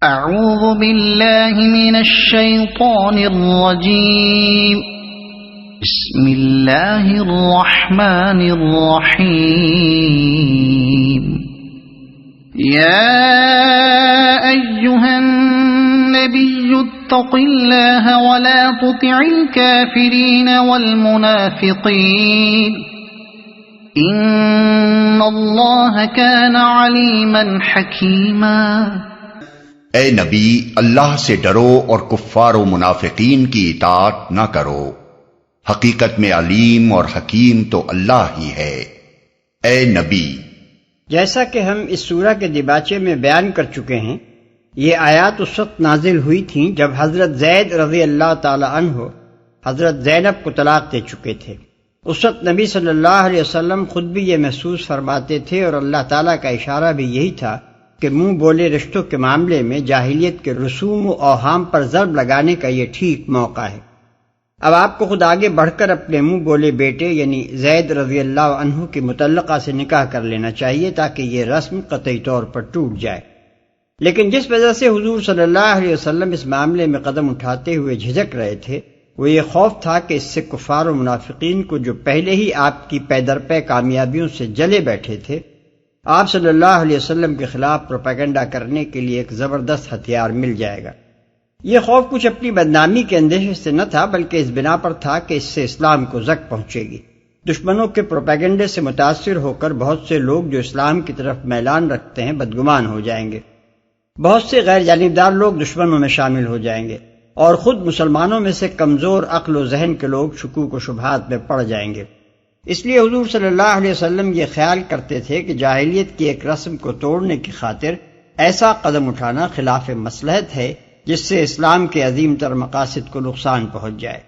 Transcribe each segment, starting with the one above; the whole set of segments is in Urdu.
اعوذ باللہ من الشیطان الرجیم بسم اللہ الرحمن الرحیم یا ایہا النبی اتق اللہ ولا تطع الكافرین والمنافقین ان اللہ کان علیما حکیما۔ اے نبی، اللہ سے ڈرو اور کفار و منافقین کی اطاعت نہ کرو، حقیقت میں علیم اور حکیم تو اللہ ہی ہے۔ اے نبی، جیسا کہ ہم اس سورہ کے دیباچے میں بیان کر چکے ہیں، یہ آیات اس وقت نازل ہوئی تھیں جب حضرت زید رضی اللہ تعالی عنہ حضرت زینب کو طلاق دے چکے تھے۔ اس وقت نبی صلی اللہ علیہ وسلم خود بھی یہ محسوس فرماتے تھے اور اللہ تعالیٰ کا اشارہ بھی یہی تھا کہ منہ بولے رشتوں کے معاملے میں جاہلیت کے رسوم و اوہام پر ضرب لگانے کا یہ ٹھیک موقع ہے۔ اب آپ کو خود آگے بڑھ کر اپنے منہ بولے بیٹے یعنی زید رضی اللہ عنہ کی مطلقہ سے نکاح کر لینا چاہیے تاکہ یہ رسم قطعی طور پر ٹوٹ جائے۔ لیکن جس وجہ سے حضور صلی اللہ علیہ وسلم اس معاملے میں قدم اٹھاتے ہوئے جھجک رہے تھے وہ یہ خوف تھا کہ اس سے کفار و منافقین کو جو پہلے ہی آپ کی پے در پے کامیابیوں سے جلے بیٹھے تھے، آپ صلی اللہ علیہ وسلم کے خلاف پروپیگنڈا کرنے کے لیے ایک زبردست ہتھیار مل جائے گا۔ یہ خوف کچھ اپنی بدنامی کے اندیشے سے نہ تھا بلکہ اس بنا پر تھا کہ اس سے اسلام کو زک پہنچے گی۔ دشمنوں کے پروپیگنڈے سے متاثر ہو کر بہت سے لوگ جو اسلام کی طرف میلان رکھتے ہیں بدگمان ہو جائیں گے، بہت سے غیر جانبدار لوگ دشمنوں میں شامل ہو جائیں گے اور خود مسلمانوں میں سے کمزور عقل و ذہن کے لوگ شکوک و شبہات میں پڑ جائیں گے۔ اس لیے حضور صلی اللہ علیہ وسلم یہ خیال کرتے تھے کہ جاہلیت کی ایک رسم کو توڑنے کی خاطر ایسا قدم اٹھانا خلاف مصلحت ہے جس سے اسلام کے عظیم تر مقاصد کو نقصان پہنچ جائے۔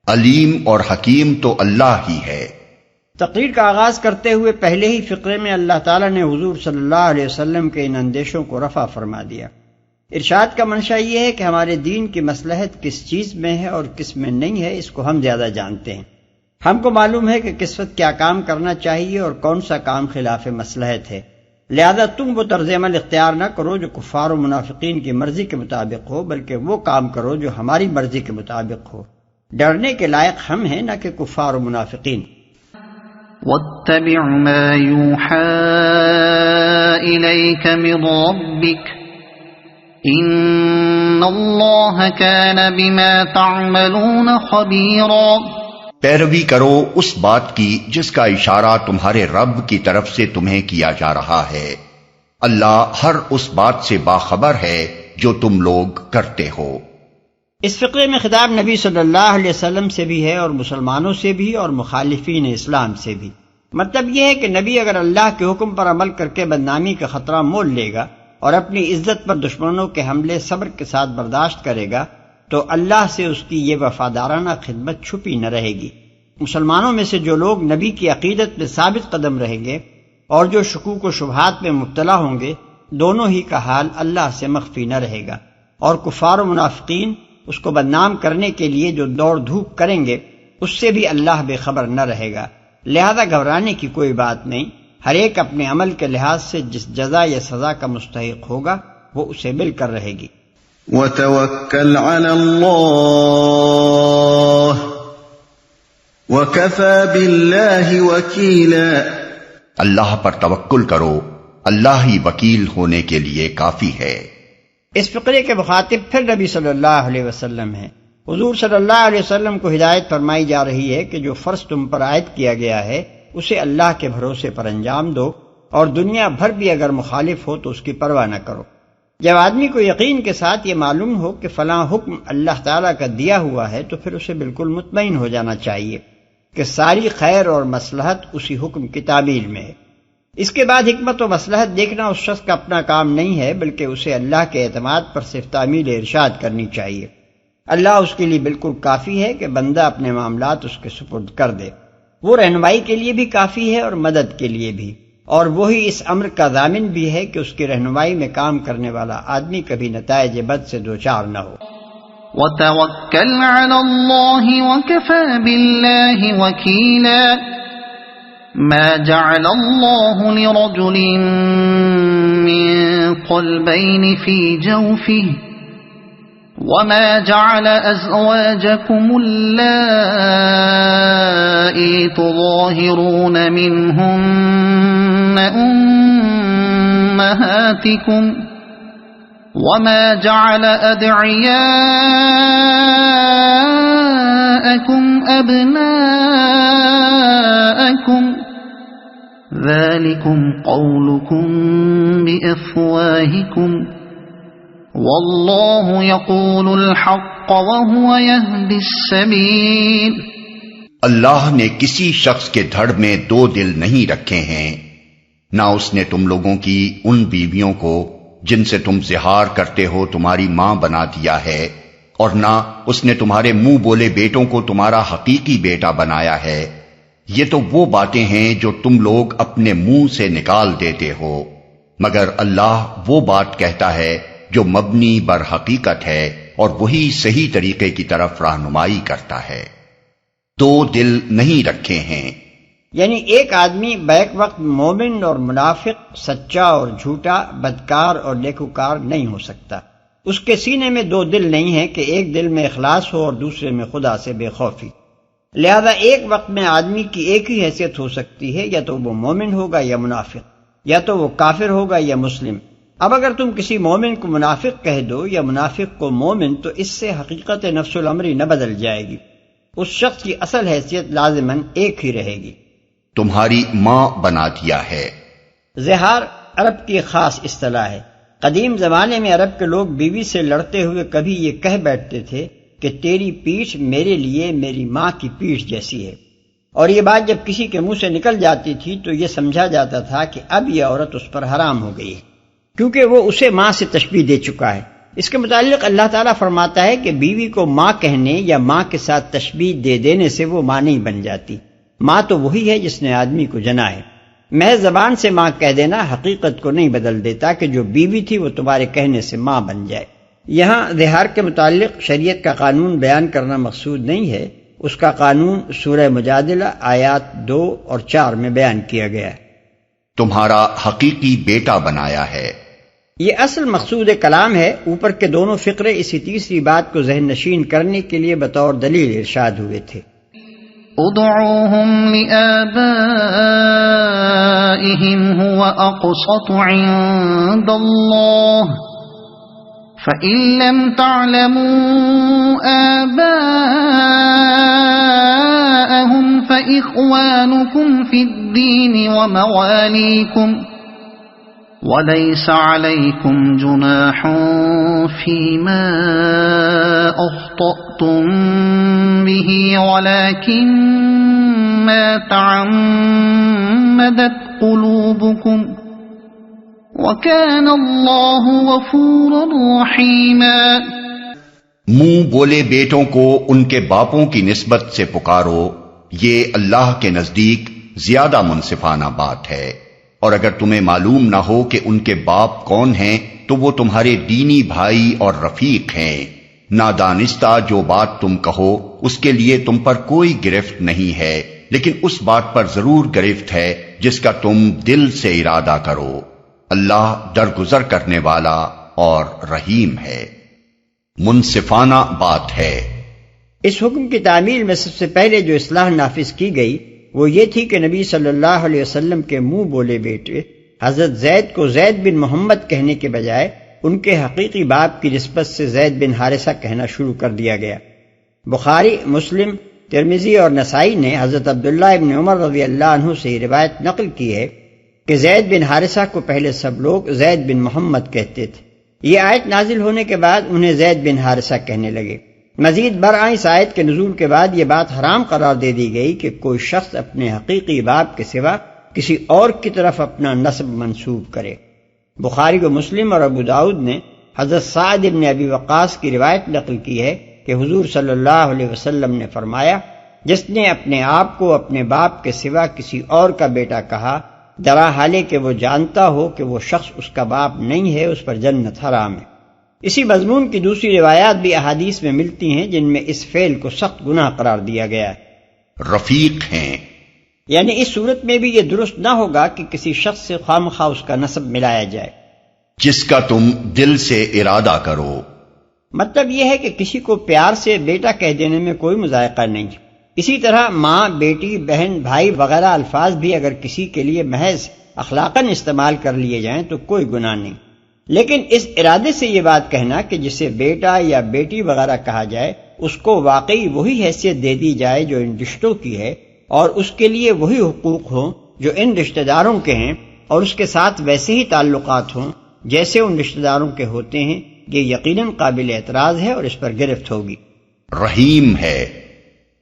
علیم اور حکیم تو اللہ ہی ہے۔ تقریر کا آغاز کرتے ہوئے پہلے ہی فقرے میں اللہ تعالیٰ نے حضور صلی اللہ علیہ وسلم کے ان اندیشوں کو رفع فرما دیا۔ ارشاد کا منشا یہ ہے کہ ہمارے دین کی مصلحت کس چیز میں ہے اور کس میں نہیں ہے اس کو ہم زیادہ جانتے ہیں۔ ہم کو معلوم ہے کہ کس وقت کیا کام کرنا چاہیے اور کون سا کام خلاف مصلحت ہے، لہذا تم وہ طرز عمل اختیار نہ کرو جو کفار و منافقین کی مرضی کے مطابق ہو، بلکہ وہ کام کرو جو ہماری مرضی کے مطابق ہو۔ ڈرنے کے لائق ہم ہیں نہ کہ کفار و منافقین۔ واتبع ما یوحى الیک من ربک ان اللہ کان بما تعملون خبیرا۔ پیروی کرو اس بات کی جس کا اشارہ تمہارے رب کی طرف سے تمہیں کیا جا رہا ہے، اللہ ہر اس بات سے باخبر ہے جو تم لوگ کرتے ہو۔ اس فقرے میں خطاب نبی صلی اللہ علیہ وسلم سے بھی ہے اور مسلمانوں سے بھی اور مخالفین اسلام سے بھی۔ مطلب یہ ہے کہ نبی اگر اللہ کے حکم پر عمل کر کے بدنامی کا خطرہ مول لے گا اور اپنی عزت پر دشمنوں کے حملے صبر کے ساتھ برداشت کرے گا تو اللہ سے اس کی یہ وفادارانہ خدمت چھپی نہ رہے گی۔ مسلمانوں میں سے جو لوگ نبی کی عقیدت میں ثابت قدم رہیں گے اور جو شکوک و شبہات میں مبتلا ہوں گے، دونوں ہی کا حال اللہ سے مخفی نہ رہے گا، اور کفار و منافقین اس کو بدنام کرنے کے لیے جو دوڑ دھوپ کریں گے اس سے بھی اللہ بے خبر نہ رہے گا۔ لہذا گھبرانے کی کوئی بات نہیں، ہر ایک اپنے عمل کے لحاظ سے جس جزا یا سزا کا مستحق ہوگا وہ اسے مل کر رہے گی۔ وَتَوَكَّلْ عَلَى اللَّهِ وَكَفَى بِاللَّهِ وَكِيلًا۔ اللہ پر توکل کرو، اللہ ہی وکیل ہونے کے لیے کافی ہے۔ اس فقرے کے مخاطب پھر نبی صلی اللہ علیہ وسلم ہیں۔ حضور صلی اللہ علیہ وسلم کو ہدایت فرمائی جا رہی ہے کہ جو فرض تم پر عائد کیا گیا ہے اسے اللہ کے بھروسے پر انجام دو اور دنیا بھر بھی اگر مخالف ہو تو اس کی پرواہ نہ کرو۔ جب آدمی کو یقین کے ساتھ یہ معلوم ہو کہ فلاں حکم اللہ تعالیٰ کا دیا ہوا ہے تو پھر اسے بالکل مطمئن ہو جانا چاہیے کہ ساری خیر اور مصلحت اسی حکم کی تعمیل میں ہے۔ اس کے بعد حکمت و مصلحت دیکھنا اس شخص کا اپنا کام نہیں ہے بلکہ اسے اللہ کے اعتماد پر صرف تعمیل ارشاد کرنی چاہیے۔ اللہ اس کے لیے بالکل کافی ہے کہ بندہ اپنے معاملات اس کے سپرد کر دے۔ وہ رہنمائی کے لیے بھی کافی ہے اور مدد کے لیے بھی، اور وہی اس امر کا ضامن بھی ہے کہ اس کی رہنمائی میں کام کرنے والا آدمی کبھی نتائج بد سے دوچار نہ ہو۔ وَتَوَكَّلْ عَلَى اللَّهِ وَكَفَى بِاللَّهِ وَكِيلًا۔ ما جعل الله لرجل من قلبين في جوفه وما جعل أزواجكم اللائي تظاهرون منهن أمهاتكم وما جعل أدعياءكم أبناءكم ذلكم قولكم بأفواهكم واللہ یقول الحق وہو یہدی السبیل۔ اللہ نے کسی شخص کے دھڑ میں دو دل نہیں رکھے ہیں، نہ اس نے تم لوگوں کی ان بیویوں کو جن سے تم زہار کرتے ہو تمہاری ماں بنا دیا ہے، اور نہ اس نے تمہارے منہ بولے بیٹوں کو تمہارا حقیقی بیٹا بنایا ہے۔ یہ تو وہ باتیں ہیں جو تم لوگ اپنے منہ سے نکال دیتے ہو، مگر اللہ وہ بات کہتا ہے جو مبنی بر حقیقت ہے اور وہی صحیح طریقے کی طرف رہنمائی کرتا ہے۔ دو دل نہیں رکھے ہیں، یعنی ایک آدمی بیک وقت مومن اور منافق، سچا اور جھوٹا، بدکار اور نیکوکار نہیں ہو سکتا۔ اس کے سینے میں دو دل نہیں ہیں کہ ایک دل میں اخلاص ہو اور دوسرے میں خدا سے بے خوفی۔ لہذا ایک وقت میں آدمی کی ایک ہی حیثیت ہو سکتی ہے، یا تو وہ مومن ہوگا یا منافق، یا تو وہ کافر ہوگا یا مسلم۔ اب اگر تم کسی مومن کو منافق کہہ دو یا منافق کو مومن، تو اس سے حقیقت نفس الامری نہ بدل جائے گی، اس شخص کی اصل حیثیت لازماً ایک ہی رہے گی۔ تمہاری ماں بنا دیا ہے۔ زہار عرب کی خاص اصطلاح ہے۔ قدیم زمانے میں عرب کے لوگ بیوی سے لڑتے ہوئے کبھی یہ کہہ بیٹھتے تھے کہ تیری پیٹھ میرے لیے میری ماں کی پیٹھ جیسی ہے، اور یہ بات جب کسی کے منہ سے نکل جاتی تھی تو یہ سمجھا جاتا تھا کہ اب یہ عورت اس پر حرام ہو گئی ہے، کیونکہ وہ اسے ماں سے تشبیہ دے چکا ہے۔ اس کے متعلق اللہ تعالیٰ فرماتا ہے کہ بیوی کو ماں کہنے یا ماں کے ساتھ تشبیہ دے دینے سے وہ ماں نہیں بن جاتی۔ ماں تو وہی ہے جس نے آدمی کو جنا ہے۔ محض زبان سے ماں کہہ دینا حقیقت کو نہیں بدل دیتا کہ جو بیوی تھی وہ تمہارے کہنے سے ماں بن جائے۔ یہاں زہار کے متعلق شریعت کا قانون بیان کرنا مقصود نہیں ہے، اس کا قانون سورہ مجادلہ آیات 2 اور 4 میں بیان کیا گیا ہے۔ تمہارا حقیقی بیٹا بنایا ہے۔ یہ اصل مقصود کلام ہے۔ اوپر کے دونوں فقرے اسی تیسری بات کو ذہن نشین کرنے کے لیے بطور دلیل ارشاد ہوئے تھے۔ ادعوهم لآبائهم هو أقسط عند الله فإن لم تعلموا آباءهم فإخوانكم في الدين ومواليكم وَلَيْسَ عَلَيْكُمْ جُنَاحٌ فِيمَا أَخْطَأْتُمْ بِهِ وَلَكِنْ مَا تَعَمَّدَتْ قُلُوبُكُمْ وَكَانَ اللَّهُ غَفُورًا رَحِيمًا۔ منہ بولے بیٹوں کو ان کے باپوں کی نسبت سے پکارو، یہ اللہ کے نزدیک زیادہ منصفانہ بات ہے، اور اگر تمہیں معلوم نہ ہو کہ ان کے باپ کون ہیں تو وہ تمہارے دینی بھائی اور رفیق ہیں۔ نادانستہ جو بات تم کہو اس کے لیے تم پر کوئی گرفت نہیں ہے، لیکن اس بات پر ضرور گرفت ہے جس کا تم دل سے ارادہ کرو۔ اللہ درگزر کرنے والا اور رحیم ہے۔ منصفانہ بات ہے۔ اس حکم کی تعمیل میں سب سے پہلے جو اصلاح نافذ کی گئی وہ یہ تھی کہ نبی صلی اللہ علیہ وسلم کے منہ بولے بیٹے حضرت زید کو زید بن محمد کہنے کے بجائے ان کے حقیقی باپ کی نسبت سے زید بن حارثہ کہنا شروع کر دیا گیا۔ بخاری، مسلم، ترمذی اور نسائی نے حضرت عبداللہ ابن عمر رضی اللہ عنہ سے یہ روایت نقل کی ہے کہ زید بن حارثہ کو پہلے سب لوگ زید بن محمد کہتے تھے۔ یہ آیت نازل ہونے کے بعد انہیں زید بن حارثہ کہنے لگے۔ مزید برآں اس آیت کے نزول کے بعد یہ بات حرام قرار دے دی گئی کہ کوئی شخص اپنے حقیقی باپ کے سوا کسی اور کی طرف اپنا نسب منسوب کرے۔ بخاری و مسلم اور ابو داؤد نے حضرت سعد بن ابی وقاص کی روایت نقل کی ہے کہ حضور صلی اللہ علیہ وسلم نے فرمایا، جس نے اپنے آپ کو اپنے باپ کے سوا کسی اور کا بیٹا کہا، درا حالے کہ وہ جانتا ہو کہ وہ شخص اس کا باپ نہیں ہے، اس پر جنت حرام ہے۔ اسی مضمون کی دوسری روایات بھی احادیث میں ملتی ہیں جن میں اس فعل کو سخت گناہ قرار دیا گیا ہے۔ رفیق ہیں، یعنی اس صورت میں بھی یہ درست نہ ہوگا کہ کسی شخص سے خواہ مخواہ اس کا نسب ملایا جائے۔ جس کا تم دل سے ارادہ کرو۔ مطلب یہ ہے کہ کسی کو پیار سے بیٹا کہہ دینے میں کوئی مذائقہ نہیں۔ اسی طرح ماں، بیٹی، بہن، بھائی وغیرہ الفاظ بھی اگر کسی کے لیے محض اخلاقاً استعمال کر لیے جائیں تو کوئی گناہ نہیں، لیکن اس ارادے سے یہ بات کہنا کہ جسے بیٹا یا بیٹی وغیرہ کہا جائے اس کو واقعی وہی حیثیت دے دی جائے جو ان رشتوں کی ہے، اور اس کے لیے وہی حقوق ہوں جو ان رشتہ داروں کے ہیں، اور اس کے ساتھ ویسے ہی تعلقات ہوں جیسے ان رشتہ داروں کے ہوتے ہیں، یہ یقیناً قابل اعتراض ہے اور اس پر گرفت ہوگی۔ رحیم ہے۔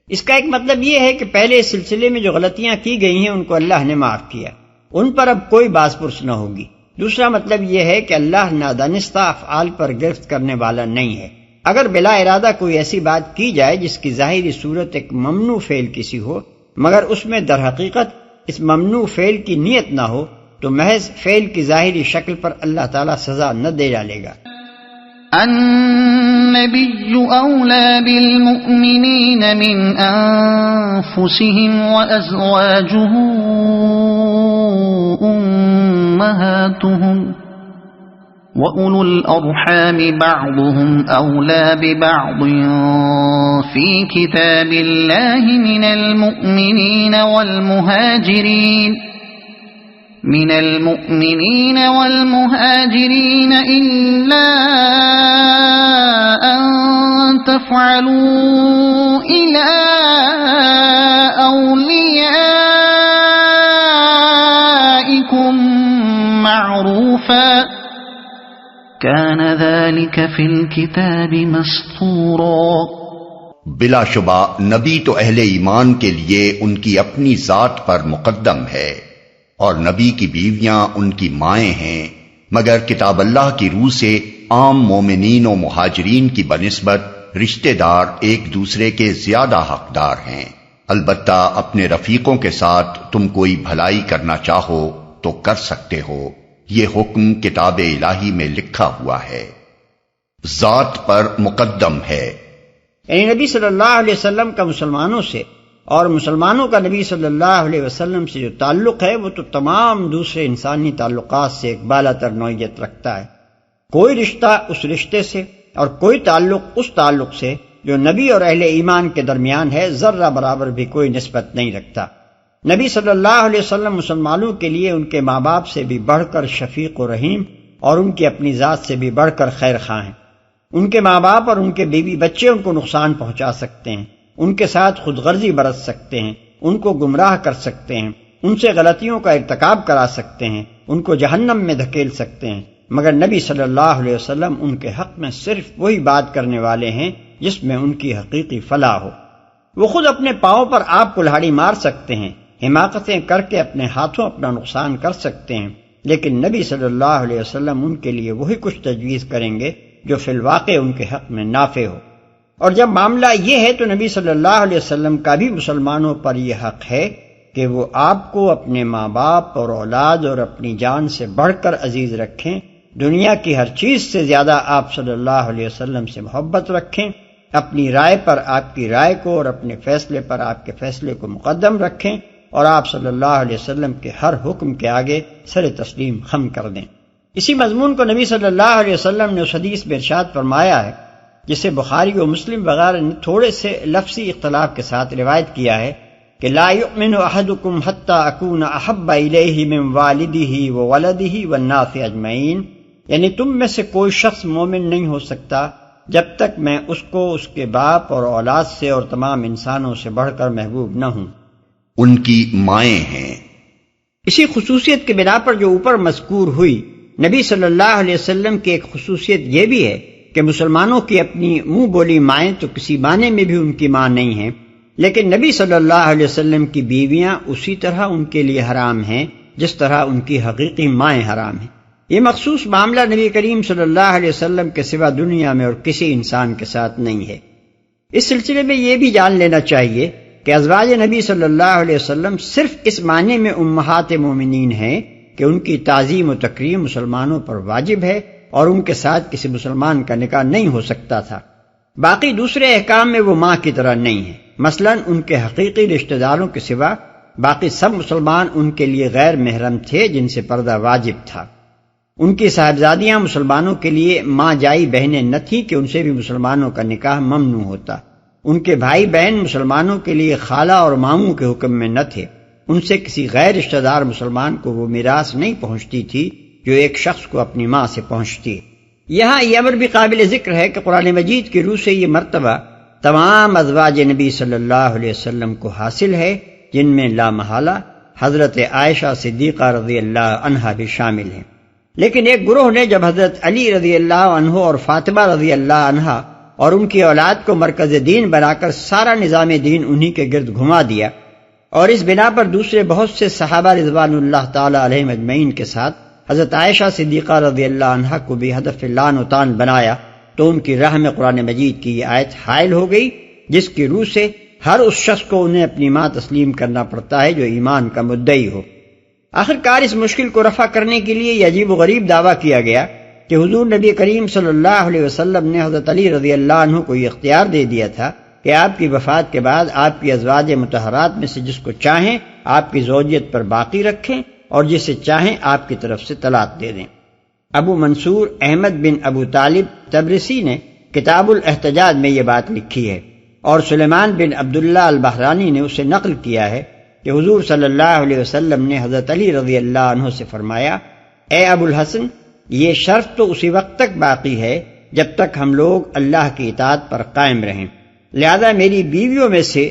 اس کا ایک مطلب یہ ہے کہ پہلے اس سلسلے میں جو غلطیاں کی گئی ہیں ان کو اللہ نے معاف کیا، ان پر اب کوئی باز پرس نہ ہوگی۔ دوسرا مطلب یہ ہے کہ اللہ نادانستہ افعال پر گرفت کرنے والا نہیں ہے۔ اگر بلا ارادہ کوئی ایسی بات کی جائے جس کی ظاہری صورت ایک ممنوع فعل کسی ہو، مگر اس میں در حقیقت اس ممنوع فعل کی نیت نہ ہو، تو محض فعل کی ظاہری شکل پر اللہ تعالیٰ سزا نہ دے ڈالے گا۔ النبي أولى بالمؤمنين من أنفسهم وأزواجه أمهاتهم وأولو الأرحام بعضهم أولى ببعض في كتاب الله من المؤمنين والمهاجرين إلا أن تفعلوا إلى أوليائكم معروفا كان ذلك في الكتاب مسطورا۔ بلا شبہ نبی تو اہل ایمان کے لیے ان کی اپنی ذات پر مقدم ہے، اور نبی کی بیویاں ان کی مائیں ہیں، مگر کتاب اللہ کی روح سے عام مومنین و مہاجرین کی بنسبت رشتہ دار ایک دوسرے کے زیادہ حقدار ہیں۔ البتہ اپنے رفیقوں کے ساتھ تم کوئی بھلائی کرنا چاہو تو کر سکتے ہو، یہ حکم کتاب الہی میں لکھا ہوا ہے۔ ذات پر مقدم ہے، یعنی نبی صلی اللہ علیہ وسلم کا مسلمانوں سے اور مسلمانوں کا نبی صلی اللہ علیہ وسلم سے جو تعلق ہے وہ تو تمام دوسرے انسانی تعلقات سے ایک بالا تر نوعیت رکھتا ہے۔ کوئی رشتہ اس رشتے سے اور کوئی تعلق اس تعلق سے جو نبی اور اہل ایمان کے درمیان ہے ذرہ برابر بھی کوئی نسبت نہیں رکھتا۔ نبی صلی اللہ علیہ وسلم مسلمانوں کے لیے ان کے ماں باپ سے بھی بڑھ کر شفیق و رحیم اور ان کی اپنی ذات سے بھی بڑھ کر خیر خواہ ہیں۔ ان کے ماں باپ اور ان کے بیوی بچے ان کو نقصان پہنچا سکتے ہیں، ان کے ساتھ خود غرضی برت سکتے ہیں، ان کو گمراہ کر سکتے ہیں، ان سے غلطیوں کا ارتکاب کرا سکتے ہیں، ان کو جہنم میں دھکیل سکتے ہیں، مگر نبی صلی اللہ علیہ وسلم ان کے حق میں صرف وہی بات کرنے والے ہیں جس میں ان کی حقیقی فلاح ہو۔ وہ خود اپنے پاؤں پر آپ کلہاڑی مار سکتے ہیں، حماقتیں کر کے اپنے ہاتھوں اپنا نقصان کر سکتے ہیں، لیکن نبی صلی اللہ علیہ وسلم ان کے لیے وہی کچھ تجویز کریں گے جو فی الواقع ان کے حق میں نافع ہو۔ اور جب معاملہ یہ ہے تو نبی صلی اللہ علیہ وسلم کا بھی مسلمانوں پر یہ حق ہے کہ وہ آپ کو اپنے ماں باپ اور اولاد اور اپنی جان سے بڑھ کر عزیز رکھیں، دنیا کی ہر چیز سے زیادہ آپ صلی اللہ علیہ وسلم سے محبت رکھیں، اپنی رائے پر آپ کی رائے کو اور اپنے فیصلے پر آپ کے فیصلے کو مقدم رکھیں، اور آپ صلی اللہ علیہ وسلم کے ہر حکم کے آگے سر تسلیم خم کر دیں۔ اسی مضمون کو نبی صلی اللہ علیہ وسلم نے اس حدیث میں ارشاد فرمایا ہے جسے بخاری و مسلم وغیرہ نے تھوڑے سے لفظی اختلاف کے ساتھ روایت کیا ہے کہ لا یؤمن احدکم حتی اکون احب الیہ من والدہ وولدہ والناس اجمعین، یعنی تم میں سے کوئی شخص مومن نہیں ہو سکتا جب تک میں اس کو اس کے باپ اور اولاد سے اور تمام انسانوں سے بڑھ کر محبوب نہ ہوں۔ ان کی مائیں ہیں۔ اسی خصوصیت کے بنا پر جو اوپر مذکور ہوئی، نبی صلی اللہ علیہ وسلم کی ایک خصوصیت یہ بھی ہے کہ مسلمانوں کی اپنی منہ بولی مائیں تو کسی معنی میں بھی ان کی ماں نہیں ہیں، لیکن نبی صلی اللہ علیہ وسلم کی بیویاں اسی طرح ان کے لیے حرام ہیں جس طرح ان کی حقیقی مائیں حرام ہیں۔ یہ مخصوص معاملہ نبی کریم صلی اللہ علیہ وسلم کے سوا دنیا میں اور کسی انسان کے ساتھ نہیں ہے۔ اس سلسلے میں یہ بھی جان لینا چاہیے کہ ازواج نبی صلی اللہ علیہ وسلم صرف اس معنی میں امہات مومنین ہیں کہ ان کی تعظیم و تکریم مسلمانوں پر واجب ہے اور ان کے ساتھ کسی مسلمان کا نکاح نہیں ہو سکتا تھا۔ باقی دوسرے احکام میں وہ ماں کی طرح نہیں ہیں، مثلا ان کے حقیقی رشتہ داروں کے سوا باقی سب مسلمان ان کے لیے غیر محرم تھے جن سے پردہ واجب تھا۔ ان کی صاحبزادیاں مسلمانوں کے لیے ماں جائی بہنیں نہ تھیں کہ ان سے بھی مسلمانوں کا نکاح ممنوع ہوتا۔ ان کے بھائی بہن مسلمانوں کے لیے خالہ اور ماموں کے حکم میں نہ تھے۔ ان سے کسی غیر رشتہ دار مسلمان کو وہ میراث نہیں پہنچتی تھی جو ایک شخص کو اپنی ماں سے پہنچتی ہے۔ یہاں یہ امر بھی قابل ذکر ہے کہ قرآن مجید کی روح سے یہ مرتبہ تمام ازواج نبی صلی اللہ علیہ وسلم کو حاصل ہے، جن میں لا محالہ حضرت عائشہ صدیقہ رضی اللہ عنہا بھی شامل ہیں۔ لیکن ایک گروہ نے جب حضرت علی رضی اللہ عنہ اور فاطمہ رضی اللہ عنہا اور ان کی اولاد کو مرکز دین بنا کر سارا نظام دین انہی کے گرد گھما دیا، اور اس بنا پر دوسرے بہت سے صحابہ رضوان اللہ تعالی علیہم اجمعین کے ساتھ حضرت عائشہ صدیقہ رضی اللہ عنہا کو بھی ہدف لعن و طعن بنایا، تو ان کی راہ میں قرآن مجید کی یہ آیت حائل ہو گئی، جس کی روح سے ہر اس شخص کو انہیں اپنی ماں تسلیم کرنا پڑتا ہے جو ایمان کا مدعی ہو۔ آخرکار اس مشکل کو رفع کرنے کے لیے یہ عجیب و غریب دعویٰ کیا گیا کہ حضور نبی کریم صلی اللہ علیہ وسلم نے حضرت علی رضی اللہ عنہ کو یہ اختیار دے دیا تھا کہ آپ کی وفات کے بعد آپ کی ازواج مطہرات میں سے جس کو چاہیں آپ کی زوجیت پر باقی رکھیں اور جسے چاہیں آپ کی طرف سے طلاق دے دیں۔ ابو منصور احمد بن ابو طالب تبرسی نے کتاب الاحتجاج میں یہ بات لکھی ہے، اور سلیمان بن عبداللہ البحرانی نے اسے نقل کیا ہے کہ حضور صلی اللہ علیہ وسلم نے حضرت علی رضی اللہ عنہ سے فرمایا، اے ابو الحسن، یہ شرط تو اسی وقت تک باقی ہے جب تک ہم لوگ اللہ کی اطاعت پر قائم رہیں، لہذا میری بیویوں میں سے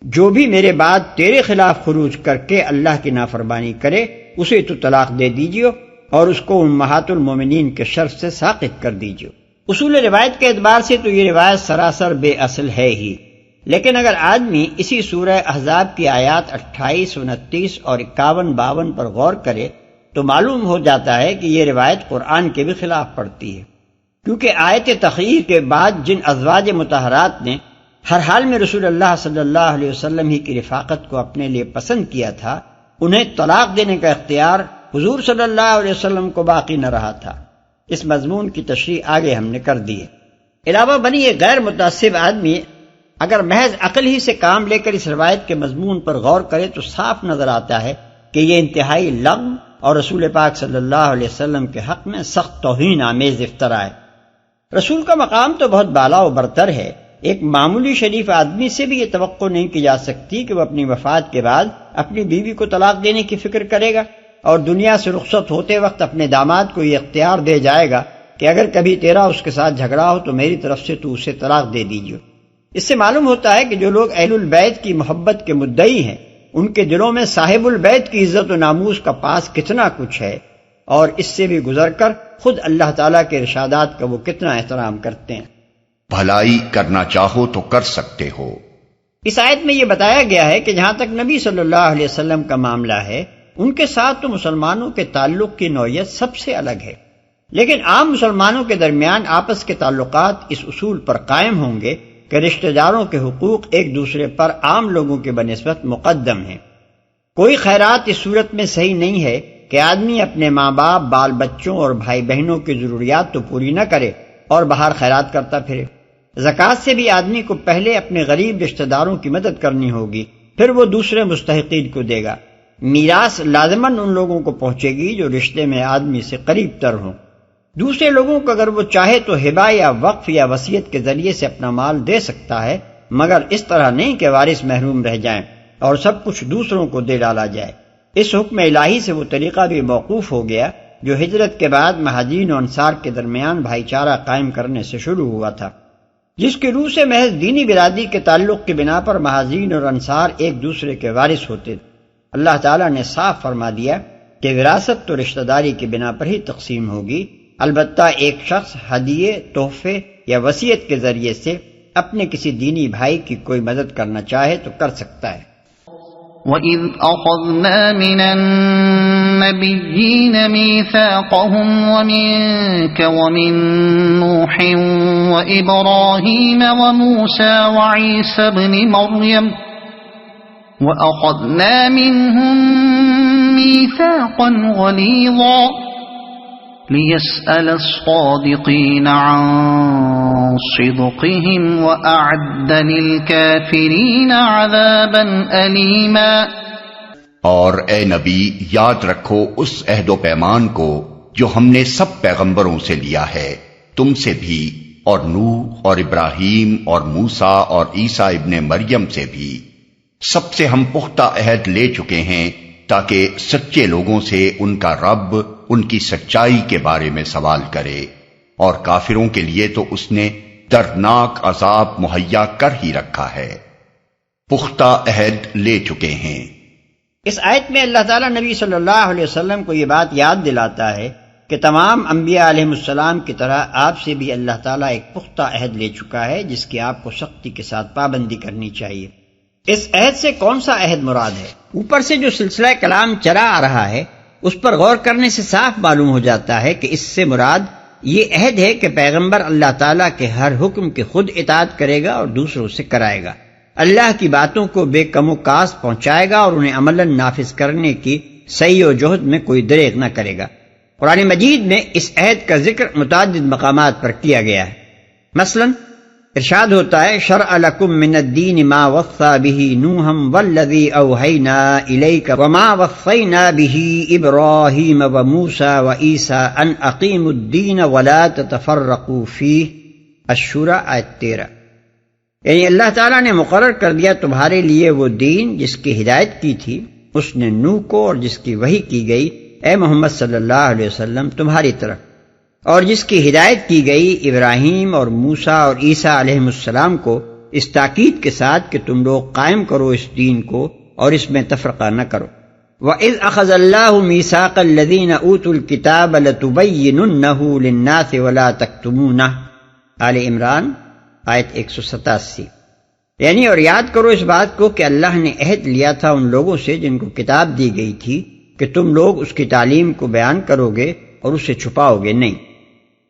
جو بھی میرے بعد تیرے خلاف خروج کر کے اللہ کی نافرمانی کرے اسے تو طلاق دے دیجیے اور اس کو امہات المومنین کے شرف سے ساقط کر دیجیے۔ اصول روایت کے اعتبار سے تو یہ روایت سراسر بے اصل ہے ہی، لیکن اگر آدمی اسی سورہ احزاب کی آیات 28، 29 اور 51، 52 پر غور کرے تو معلوم ہو جاتا ہے کہ یہ روایت قرآن کے بھی خلاف پڑتی ہے، کیونکہ آیت تخیر کے بعد جن ازواج مطہرات نے ہر حال میں رسول اللہ صلی اللہ علیہ وسلم ہی کی رفاقت کو اپنے لیے پسند کیا تھا، انہیں طلاق دینے کا اختیار حضور صلی اللہ علیہ وسلم کو باقی نہ رہا تھا۔ اس مضمون کی تشریح آگے ہم نے کر دی ہے۔ علاوہ بنی یہ غیر متعصب آدمی اگر محض عقل ہی سے کام لے کر اس روایت کے مضمون پر غور کرے تو صاف نظر آتا ہے کہ یہ انتہائی لغو اور رسول پاک صلی اللہ علیہ وسلم کے حق میں سخت توہین آمیز افطرا ہے۔ رسول کا مقام تو بہت بالا و برتر ہے، ایک معمولی شریف آدمی سے بھی یہ توقع نہیں کی جا سکتی کہ وہ اپنی وفات کے بعد اپنی بیوی کو طلاق دینے کی فکر کرے گا اور دنیا سے رخصت ہوتے وقت اپنے داماد کو یہ اختیار دے جائے گا کہ اگر کبھی تیرا اس کے ساتھ جھگڑا ہو تو میری طرف سے تو اسے طلاق دے دیجیے۔ اس سے معلوم ہوتا ہے کہ جو لوگ اہل البیت کی محبت کے مدعی ہیں ان کے دلوں میں صاحب البیت کی عزت و ناموس کا پاس کتنا کچھ ہے، اور اس سے بھی گزر کر خود اللہ تعالیٰ کے ارشادات کا وہ کتنا احترام کرتے ہیں۔ بھلائی کرنا چاہو تو کر سکتے ہو۔ اس آیت میں یہ بتایا گیا ہے کہ جہاں تک نبی صلی اللہ علیہ وسلم کا معاملہ ہے ان کے ساتھ تو مسلمانوں کے تعلق کی نوعیت سب سے الگ ہے، لیکن عام مسلمانوں کے درمیان آپس کے تعلقات اس اصول پر قائم ہوں گے کہ رشتہ داروں کے حقوق ایک دوسرے پر عام لوگوں کے بنسبت مقدم ہیں۔ کوئی خیرات اس صورت میں صحیح نہیں ہے کہ آدمی اپنے ماں باپ، بال بچوں اور بھائی بہنوں کی ضروریات تو پوری نہ کرے اور باہر خیرات کرتا پھرے۔ زکوٰۃ سے بھی آدمی کو پہلے اپنے غریب رشتہ داروں کی مدد کرنی ہوگی، پھر وہ دوسرے مستحقین کو دے گا۔ میراث لازماً ان لوگوں کو پہنچے گی جو رشتے میں آدمی سے قریب تر ہوں۔ دوسرے لوگوں کو اگر وہ چاہے تو ہبہ یا وقف یا وصیت کے ذریعے سے اپنا مال دے سکتا ہے، مگر اس طرح نہیں کہ وارث محروم رہ جائیں اور سب کچھ دوسروں کو دے ڈالا جائے۔ اس حکم الہی سے وہ طریقہ بھی موقوف ہو گیا جو ہجرت کے بعد مہاجرین و انصار کے درمیان بھائی چارہ قائم کرنے سے شروع ہوا تھا، جس کی روح سے محض دینی برادری کے تعلق کی بنا پر مہاجرین اور انصار ایک دوسرے کے وارث ہوتے تھے۔ اللہ تعالیٰ نے صاف فرما دیا کہ وراثت تو رشتہ داری کی بنا پر ہی تقسیم ہوگی، البتہ ایک شخص ہدیے، تحفے یا وصیت کے ذریعے سے اپنے کسی دینی بھائی کی کوئی مدد کرنا چاہے تو کر سکتا ہے۔ وَإِذْ أَخَذْنَا مِنَ النَّبِيِّينَ مِيثَاقَهُمْ وَمِنكَ وَمِن نُوحٍ وَإِبْرَاهِيمَ وَمُوسَى وَعِيسَى ابْنِ مَرْيَمَ وَأَخَذْنَا مِنْهُم مِيثَاقًا غَلِيظًا لِيَسْأَلَ الصَّادِقِينَ عَن صِدْقِهِمْ وَأَعَدَّ لِلْكَافِرِينَ عَذَابًا أَلِيمًا۔ اور اے نبی، یاد رکھو اس عہد و پیمان کو جو ہم نے سب پیغمبروں سے لیا ہے، تم سے بھی، اور نوح اور ابراہیم اور موسیٰ اور عیسیٰ ابن مریم سے بھی، سب سے ہم پختہ عہد لے چکے ہیں تاکہ سچے لوگوں سے ان کا رب ان کی سچائی کے بارے میں سوال کرے، اور کافروں کے لیے تو اس نے دردناک عذاب مہیا کر ہی رکھا ہے۔ پختہ عہد لے چکے ہیں۔ اس آیت میں اللہ تعالیٰ نبی صلی اللہ علیہ وسلم کو یہ بات یاد دلاتا ہے کہ تمام انبیاء علیہ السلام کی طرح آپ سے بھی اللہ تعالیٰ ایک پختہ عہد لے چکا ہے جس کی آپ کو سختی کے ساتھ پابندی کرنی چاہیے۔ اس عہد سے کون سا عہد مراد ہے؟ اوپر سے جو سلسلہ کلام چلا آ رہا ہے اس پر غور کرنے سے صاف معلوم ہو جاتا ہے کہ اس سے مراد یہ عہد ہے کہ پیغمبر اللہ تعالیٰ کے ہر حکم کی خود اطاعت کرے گا اور دوسروں سے کرائے گا، اللہ کی باتوں کو بے کم و کاس پہنچائے گا اور انہیں عملاً نافذ کرنے کی سعی و جہد میں کوئی دریغ نہ کرے گا۔ قرآن مجید میں اس عہد کا ذکر متعدد مقامات پر کیا گیا ہے۔ مثلا ارشاد ہوتا ہے شرع لکم من الدین ما وصى به نوحا والذی اوحینا الیک وما وصینا به ابراہیم وموسیٰ وعیسیٰ ان اقیموا الدین ولا تتفرقوا فیہ، الشورى آیت 13۔ یعنی اللہ تعالیٰ نے مقرر کر دیا تمہارے لیے وہ دین جس کی ہدایت کی تھی اس نے نوح کو، اور جس کی وحی کی گئی اے محمد صلی اللہ علیہ وسلم تمہاری طرف، اور جس کی ہدایت کی گئی ابراہیم اور موسیٰ اور عیسیٰ علیہ السلام کو، اس تاکید کے ساتھ کہ تم لوگ قائم کرو اس دین کو اور اس میں تفرقہ نہ کرو۔ وَإِذْ أَخَذَ اللَّهُ مِيثَاقَ الَّذِينَ أُوتُوا الْكِتَابَ لَتُبَيِّنُنَّهُ لِلنَّاسِ وَلَا تَكْتُمُونَهُ، آل عمران آیت 187۔ یعنی اور یاد کرو اس بات کو کہ اللہ نے عہد لیا تھا ان لوگوں سے جن کو کتاب دی گئی تھی کہ تم لوگ اس کی تعلیم کو بیان کرو گے اور اسے چھپاؤ گے نہیں۔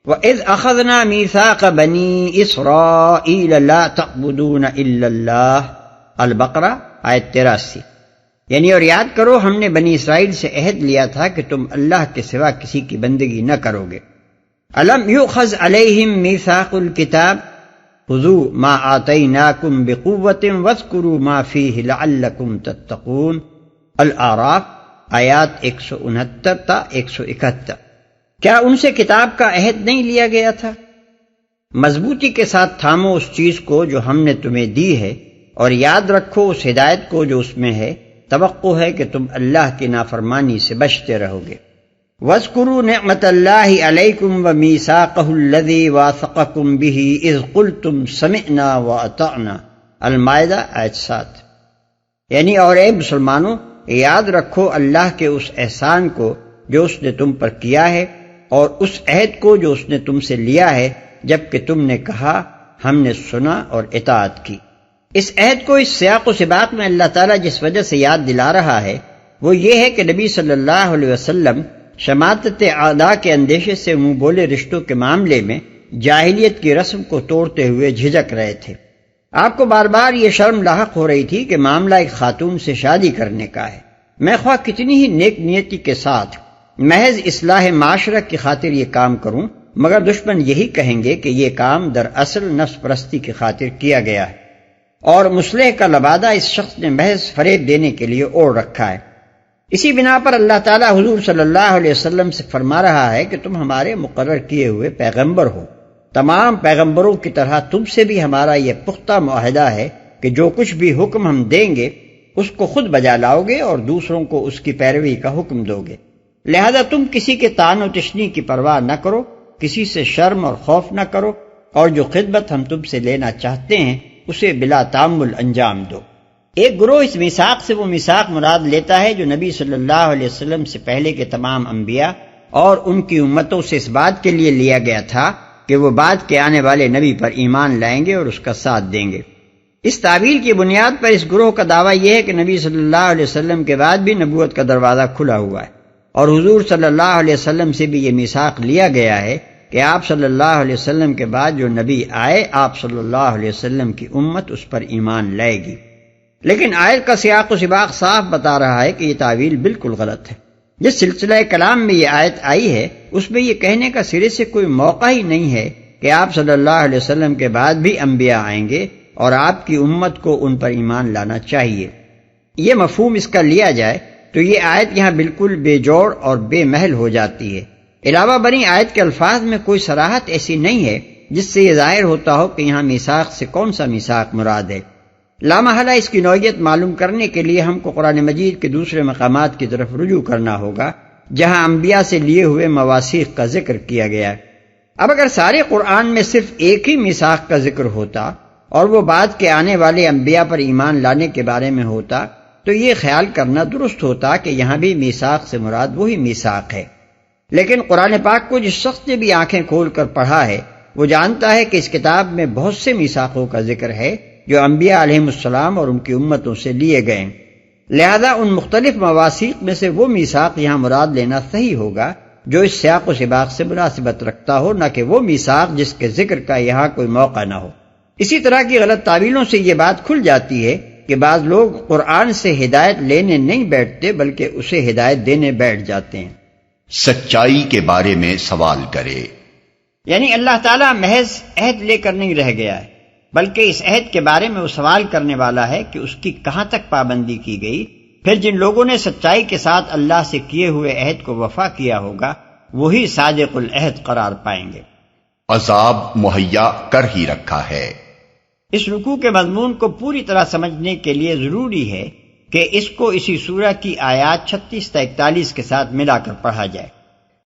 وَإِذْ أَخَذْنَا مِيثَاقَ بَنِي إِسْرَائِيلَ لَا تَعْبُدُونَ إِلَّا اللَّهَ، البقرہ آیت 83۔ یعنی اور یاد کرو ہم نے بنی اسرائیل سے عہد لیا تھا کہ تم اللہ کے سوا کسی کی بندگی نہ کرو گے۔ أَلَمْ يُؤْخَذْ عَلَيْهِمْ مِيثَاقُ الْكِتَابِ خُذُوا مَا آتَيْنَاكُمْ بِقُوَّةٍ وَاذْكُرُوا مَا فِيهِ لَعَلَّكُمْ تَتَّقُونَ، الاعراف آیات 169 تا 171۔ کیا ان سے کتاب کا عہد نہیں لیا گیا تھا؟ مضبوطی کے ساتھ تھامو اس چیز کو جو ہم نے تمہیں دی ہے، اور یاد رکھو اس ہدایت کو جو اس میں ہے، توقع ہے کہ تم اللہ کی نافرمانی سے بچتے رہو گے۔ وَاذْكُرُوا نِعْمَةَ اللَّهِ عَلَيْكُمْ وَمِيثَاقَهُ الَّذِي وَاثَقَكُمْ بِهِ إِذْ قُلْتُمْ سَمِعْنَا وَأَطَعْنَا، المائدہ آیت 7۔ یعنی اور اے مسلمانوں یاد رکھو اللہ کے اس احسان کو جو اس نے تم پر کیا ہے، اور اس عہد کو جو اس نے تم سے لیا ہے جبکہ تم نے کہا ہم نے سنا اور اطاعت کی۔ اس عہد کو اس سیاق و سباق میں اللہ تعالیٰ جس وجہ سے یاد دلا رہا ہے وہ یہ ہے کہ نبی صلی اللہ علیہ وسلم شماتت اعداء کے اندیشے سے منہ بولے رشتوں کے معاملے میں جاہلیت کی رسم کو توڑتے ہوئے جھجک رہے تھے۔ آپ کو بار بار یہ شرم لاحق ہو رہی تھی کہ معاملہ ایک خاتون سے شادی کرنے کا ہے۔ میں خواہ کتنی ہی نیک نیتی کے ساتھ محض اصلاح معاشرہ کی خاطر یہ کام کروں، مگر دشمن یہی کہیں گے کہ یہ کام دراصل نفس پرستی کی خاطر کیا گیا ہے، اور مصلح کا لبادہ اس شخص نے محض فریب دینے کے لیے اوڑھ رکھا ہے۔ اسی بنا پر اللہ تعالیٰ حضور صلی اللہ علیہ وسلم سے فرما رہا ہے کہ تم ہمارے مقرر کیے ہوئے پیغمبر ہو، تمام پیغمبروں کی طرح تم سے بھی ہمارا یہ پختہ معاہدہ ہے کہ جو کچھ بھی حکم ہم دیں گے اس کو خود بجا لاؤ گے اور دوسروں کو اس کی پیروی کا حکم دو گے، لہذا تم کسی کے طعن و تشنیع کی پرواہ نہ کرو، کسی سے شرم اور خوف نہ کرو، اور جو خدمت ہم تم سے لینا چاہتے ہیں اسے بلا تعمل انجام دو۔ ایک گروہ اس میثاق سے وہ میثاق مراد لیتا ہے جو نبی صلی اللہ علیہ وسلم سے پہلے کے تمام انبیاء اور ان کی امتوں سے اس بات کے لیے لیا گیا تھا کہ وہ بعد کے آنے والے نبی پر ایمان لائیں گے اور اس کا ساتھ دیں گے۔ اس تعبیر کی بنیاد پر اس گروہ کا دعویٰ یہ ہے کہ نبی صلی اللہ علیہ وسلم کے بعد بھی نبوت کا دروازہ کھلا ہوا ہے، اور حضور صلی اللہ علیہ وسلم سے بھی یہ میثاق لیا گیا ہے کہ آپ صلی اللہ علیہ وسلم کے بعد جو نبی آئے آپ صلی اللہ علیہ وسلم کی امت اس پر ایمان لائے گی۔ لیکن آیت کا سیاق و سباق صاف بتا رہا ہے کہ یہ تعویل بالکل غلط ہے۔ جس سلسلہ کلام میں یہ آیت آئی ہے اس میں یہ کہنے کا سرے سے کوئی موقع ہی نہیں ہے کہ آپ صلی اللہ علیہ وسلم کے بعد بھی انبیاء آئیں گے اور آپ کی امت کو ان پر ایمان لانا چاہیے۔ یہ مفہوم اس کا لیا جائے تو یہ آیت یہاں بالکل بے جوڑ اور بے محل ہو جاتی ہے، علاوہ بنی آیت کے الفاظ میں کوئی صراحت ایسی نہیں ہے جس سے یہ ظاہر ہوتا ہو کہ یہاں میثاق سے کون سا میثاق مراد ہے۔ لامحالہ اس کی نوعیت معلوم کرنے کے لیے ہم کو قرآن مجید کے دوسرے مقامات کی طرف رجوع کرنا ہوگا جہاں انبیاء سے لیے ہوئے مواثیق کا ذکر کیا گیا ہے۔ اب اگر سارے قرآن میں صرف ایک ہی میثاق کا ذکر ہوتا اور وہ بعد کے آنے والے انبیاء پر ایمان لانے کے بارے میں ہوتا تو یہ خیال کرنا درست ہوتا کہ یہاں بھی میثاق سے مراد وہی میثاق ہے، لیکن قرآن پاک کو جس شخص نے بھی آنکھیں کھول کر پڑھا ہے وہ جانتا ہے کہ اس کتاب میں بہت سے میثاقوں کا ذکر ہے جو انبیاء علیہم السلام اور ان کی امتوں سے لیے گئے، لہذا ان مختلف مواثیق میں سے وہ میثاق یہاں مراد لینا صحیح ہوگا جو اس سیاق و سباق سے مناسبت رکھتا ہو، نہ کہ وہ میثاق جس کے ذکر کا یہاں کوئی موقع نہ ہو۔ اسی طرح کی غلط تعویلوں سے یہ بات کھل جاتی ہے کہ بعض لوگ قرآن سے ہدایت لینے نہیں بیٹھتے بلکہ اسے ہدایت دینے بیٹھ جاتے ہیں۔ سچائی کے بارے میں سوال کرے، یعنی اللہ تعالیٰ محض عہد لے کر نہیں رہ گیا ہے بلکہ اس عہد کے بارے میں وہ سوال کرنے والا ہے کہ اس کی کہاں تک پابندی کی گئی، پھر جن لوگوں نے سچائی کے ساتھ اللہ سے کیے ہوئے عہد کو وفا کیا ہوگا وہی صادق العہد قرار پائیں گے۔ عذاب مہیا کر ہی رکھا ہے۔ اس رکوع کے مضمون کو پوری طرح سمجھنے کے لیے ضروری ہے کہ اس کو اسی سورہ کی آیات 36 تا 41 کے ساتھ ملا کر پڑھا جائے۔